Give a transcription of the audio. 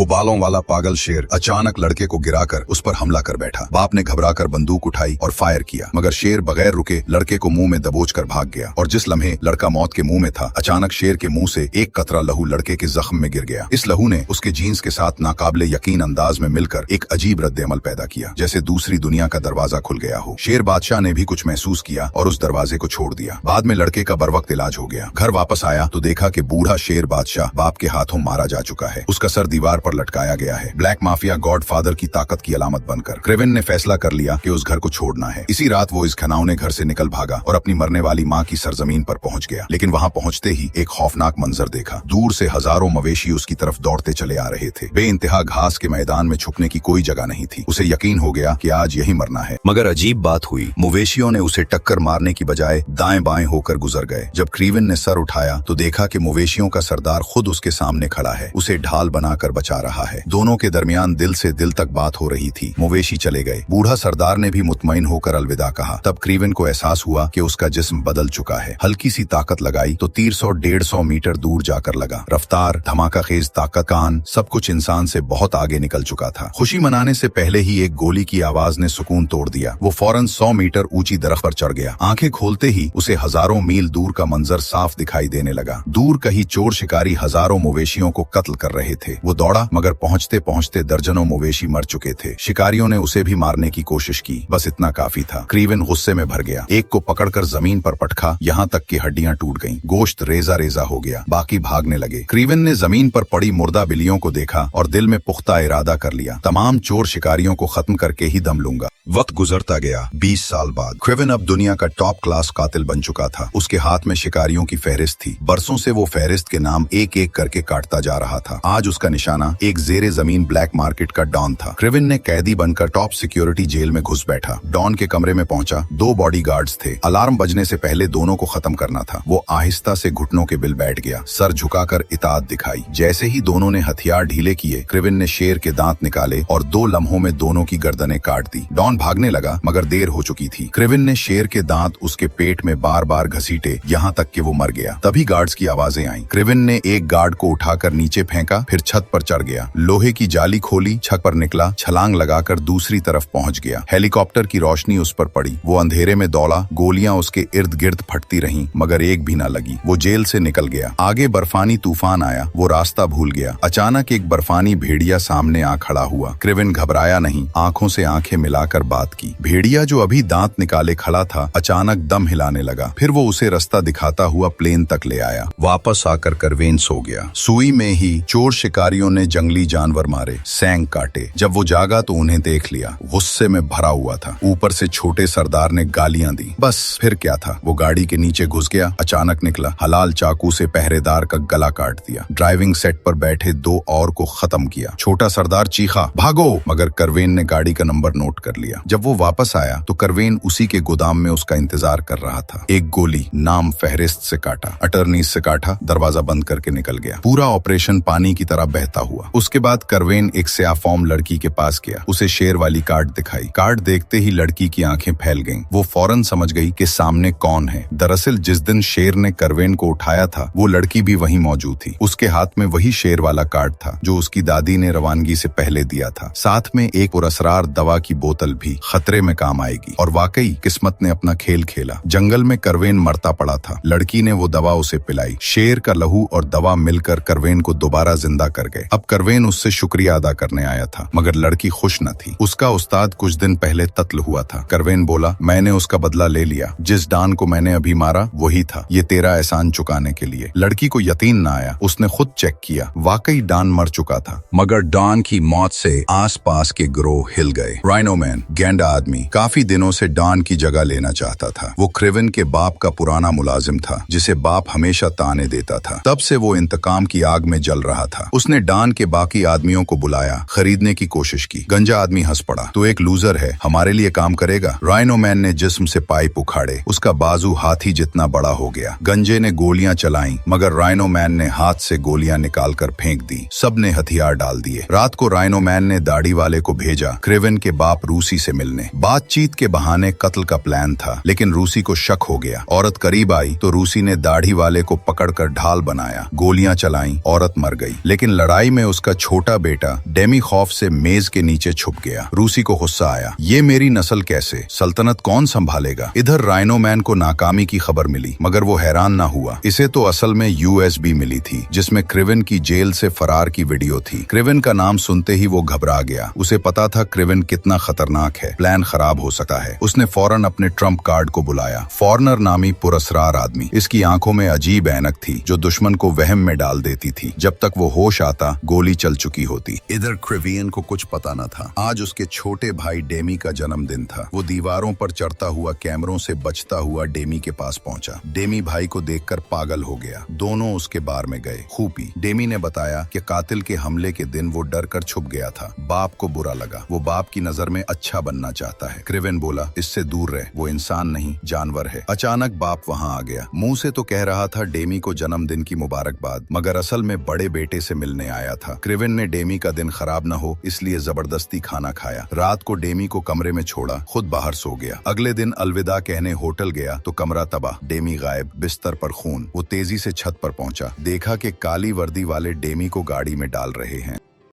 वो बालों वाला पागल शेर अचानक लड़के को गिराकर उस पर हमला कर बैठा। बाप ने घबराकर बंदूक उठाई और फायर किया, मगर शेर बगैर रुके लड़के को मुंह में दबोचकर भाग गया। और जिस लम्हे लड़का मौत के मुंह में था, अचानक शेर के मुंह से एक कतरा लहू लड़के के जख्म में गिर गया। इस लहू ने उसके जीन्स के साथ नाकाबिले यकीन अंदाज में मिलकर एक अजीब रद्द-ए-अमल पैदा किया, जैसे दूसरी दुनिया का दरवाजा खुल गया हो। शेर बादशाह ने भी कुछ महसूस किया और उस दरवाजे को छोड़ दिया। बाद में लड़के का बरवक्त इलाज हो गया। घर वापस आया तो देखा कि बूढ़ा शेर बादशाह बाप के हाथों मारा जा चुका है। उसका सर दीवार पर लटकाया गया है, ब्लैक माफिया गॉडफादर की ताकत की अलामत बनकर। क्रेवेन ने फैसला कर लिया कि उस घर को छोड़ना है। इसी रात वो इस घिनौने घर से निकल भागा और अपनी मरने वाली माँ की सरजमीन पर पहुंच गया। लेकिन वहां पहुंचते ही एक खौफनाक मंजर देखा। दूर से हजारों मवेशी उसकी तरफ दौड़ते चले आ रहे थे। बेइंतहा घास के मैदान में छुपने की कोई जगह नहीं थी। उसे यकीन हो गया कि आज यही मरना है। मगर अजीब बात हुई, मवेशियों ने उसे टक्कर मारने की बजाय दाएं बाएं होकर गुजर गए। जब क्रेवेन ने सर उठाया तो देखा कि मवेशियों का सरदार खुद उसके सामने खड़ा है, उसे ढाल बनाकर बचा रहा है। दोनों के दरमियान दिल से दिल तक बात हो रही थी। मवेशी चले गए। बूढ़ा सरदार ने भी मुतमईन होकर अलविदा कहा। तब क्रेवेन को एहसास हुआ कि उसका जिस्म बदल चुका है। हल्की सी ताकत लगाई तो तीर 100-150 मीटर दूर जाकर लगा। रफ्तार, धमाका खेज ताकत, कान, सब कुछ इंसान से बहुत आगे निकल चुका था। खुशी मनाने से पहले ही एक गोली की आवाज ने सुकून तोड़ दिया। वो फौरन 100 मीटर ऊंची दरख्त पर चढ़ गया। आंखें खोलते ही उसे हजारों मील दूर का मंजर साफ दिखाई देने लगा। दूर कहीं चोर शिकारी हजारों मवेशियों को कत्ल कर रहे थे। वो दौड़ा, मगर पहुंचते पहुंचते दर्जनों मवेशी मर चुके थे। शिकारियों ने उसे भी मारने की कोशिश की, बस इतना काफी था। क्रेवेन गुस्से में भर गया। एक को पकड़कर जमीन पर पटका, यहाँ तक कि हड्डियां टूट गईं। गोश्त रेजा रेजा हो गया। बाकी भागने लगे। क्रेवेन ने जमीन पर पड़ी मुर्दा बिल्लियों को देखा और दिल में पुख्ता इरादा कर लिया, तमाम चोर शिकारियों को खत्म करके ही दम लूंगा। वक्त गुजरता गया। 20 साल बाद क्रेवेन अब दुनिया का टॉप क्लास कातिल बन चुका था। उसके हाथ में शिकारियों की फहरिस्त थी। बरसों से वो फहरिस्त के नाम एक एक करके काटता जा रहा था। आज उसका निशाना एक जेरे जमीन ब्लैक मार्केट का डॉन था। क्रेवेन ने कैदी बनकर टॉप सिक्योरिटी जेल में घुस बैठा। डॉन के कमरे में पहुंचा। 2 बॉडीगार्ड्स थे। अलार्म बजने से पहले दोनों को खत्म करना था। वो आहिस्ता से घुटनों के बिल बैठ गया, सर झुकाकर इताअत दिखाई। जैसे ही दोनों ने हथियार ढीले किए, क्रेवेन ने शेर के दांत निकाले और 2 लम्हों में दोनों की गर्दनें काट दी। डॉन भागने लगा, मगर देर हो चुकी थी। क्रेवेन ने शेर के दांत उसके पेट में बार बार घसीटे, यहाँ तक कि वो मर गया। तभी गार्ड्स की आवाजें आईं। क्रेवेन ने एक गार्ड को उठाकर नीचे फेंका, फिर छत पर चढ़ गया। लोहे की जाली खोली, छत पर निकला, छलांग लगाकर दूसरी तरफ पहुंच गया। हेलीकॉप्टर की रोशनी उस पर पड़ी। वो अंधेरे में दौड़ा। गोलियां उसके इर्द गिर्द फटती रहीं, मगर एक भी न लगी। वो जेल से निकल गया। आगे बर्फानी तूफान आया। वो रास्ता भूल गया। अचानक एक बर्फानी भेड़िया सामने आ खड़ा हुआ। क्रेवेन घबराया नहीं, आंखों से आंखें मिलाकर बात की। भेड़िया जो अभी दांत निकाले खड़ा था, अचानक दम हिलाने लगा। फिर वो उसे रास्ता दिखाता हुआ प्लेन तक ले आया। वापस आकर क्रेवेन सो गया। सुई में ही चोर शिकारियों ने जंगली जानवर मारे, सैंग काटे। जब वो जागा तो उन्हें देख लिया। गुस्से में भरा हुआ था। ऊपर से छोटे सरदार ने गालियां दी। बस फिर क्या था, वो गाड़ी के नीचे घुस गया। अचानक निकला, हलाल चाकू से पहरेदार का गला काट दिया। ड्राइविंग सेट पर बैठे 2 और को खत्म किया। छोटा सरदार चीखा, भागो, मगर क्रेवेन ने गाड़ी का नंबर नोट कर लिया। जब वो वापस आया तो क्रेवेन उसी के गोदाम में उसका इंतजार कर रहा था। एक गोली नाम फहरिस्त से काटा, अटर्नी से काटा, दरवाजा बंद करके निकल गया। पूरा ऑपरेशन पानी की तरह बहता हुआ। उसके बाद क्रेवेन एक स्याफॉर्म लड़की के पास गया। उसे शेर वाली कार्ड दिखाई। कार्ड देखते ही लड़की की आंखें फैल गईं। वो फौरन समझ गई कि सामने कौन है। दरअसल जिस दिन शेर ने क्रेवेन को उठाया था, वो लड़की भी वहीं मौजूद थी। उसके हाथ में वही शेर वाला कार्ड था जो उसकी दादी ने रवानगी से पहले दिया था। साथ में एक पुरअसरार दवा की बोतल भी, खतरे में काम आएगी। और वाकई किस्मत ने अपना खेल खेला। जंगल में क्रेवेन मरता पड़ा था। लड़की ने वो दवा उसे पिलाई। शेर का लहू और दवा मिलकर क्रेवेन को दोबारा जिंदा कर गए। अब क्रेवेन उससे शुक्रिया अदा करने आया था, मगर लड़की खुश न थी। उसका उस्ताद कुछ दिन पहले कत्ल हुआ था। क्रेवेन बोला, मैंने उसका बदला ले लिया। जिस डॉन को मैंने अभी मारा वही था। ये तेरा एहसान चुकाने के लिए। लड़की को यकीन न आया। उसने खुद चेक किया, वाकई डॉन मर चुका था। मगर डॉन की मौत से आसपास के ग्रोह हिल गए। राइनोमैन, गेंडा आदमी, काफी दिनों से डॉन की जगह लेना चाहता था। वो क्रेवेन के बाप का पुराना मुलाजिम था, जिसे बाप हमेशा ताने देता था। तब से वो इंतकाम की आग में जल रहा था। उसने डॉन के बाकी आदमियों को बुलाया, खरीदने की कोशिश की। गंजा आदमी हंस पड़ा, तू एक लूजर है, हमारे लिए काम करेगा? राइनोमैन ने जिस्म से पाइप उखाड़े। उसका बाजू हाथी जितना बड़ा हो गया। गंजे ने गोलियां चलाईं, मगर राइनोमैन ने हाथ से गोलियां निकालकर फेंक दी। सबने हथियार डाल दिए। रात को राइनोमैन ने दाढ़ी वाले को भेजा क्रेवेन के बाप रूसी से मिलने। बातचीत के बहाने कत्ल का प्लान था, लेकिन रूसी को शक हो गया। औरत करीब आई तो रूसी ने दाढ़ी वाले को पकड़कर ढाल बनाया। गोलियां चलाईं, औरत मर गई। लेकिन लड़ाई में उसका छोटा बेटा डेमी खौफ से मेज के नीचे छुप गया। रूसी को गुस्सा आया, ये मेरी नस्ल कैसे, सल्तनत कौन संभालेगा। इधर राइनो मैन को नाकामी की खबर मिली, मगर वो हैरान ना हुआ। इसे तो असल में यूएसबी मिली थी जिसमें क्रिवन की जेल से फरार की वीडियो थी। क्रिवन का नाम सुनते ही वो घबरा गया। उसे पता था क्रिवन कितना खतरनाक है, प्लान खराब हो सकता है। उसने फौरन अपने ट्रम्प कार्ड को बुलाया। फॉरनर नामी पुरस्कार आदमी। इसकी आंखों में अजीब ऐनक थी जो दुश्मन को वहम में डाल देती थी। जब तक वो होश आता गोली चल चुकी होती। इधर क्रिवियन को कुछ पता न था। आज उसके छोटे भाई डेमी का जन्मदिन था। वो दीवारों पर चढ़ता हुआ कैमरों से बचता हुआ डेमी के पास पहुंचा। डेमी भाई को देखकर पागल हो गया। दोनों उसके बार में गए। खूपी डेमी ने बताया कि कातिल के हमले के दिन वो डर कर छुप गया था। बाप को बुरा लगा। वो बाप की नजर में अच्छा बनना चाहता है। क्रिवियन बोला, इससे दूर रहे, वो इंसान नहीं जानवर है। अचानक बाप वहां आ गया। मुंह से तो कह रहा था डेमी को जन्मदिन की मुबारकबाद, मगर असल में बड़े बेटे से मिलने आया था। क्रिवियन ने डेमी का दिन खराब न हो इसलिए जबरदस्ती खाना खाया। रात को डेमी को कमरे में छोड़ा, खुद बाहर सो गया। अगले दिन अलविदा कहने होटल गया तो कमरा तबाह, डेमी गायब, बिस्तर पर खून। वो तेजी से छत पर पहुंचा, देखा कि काली वर्दी वाले डेमी को गाड़ी में डाल रहे हैं।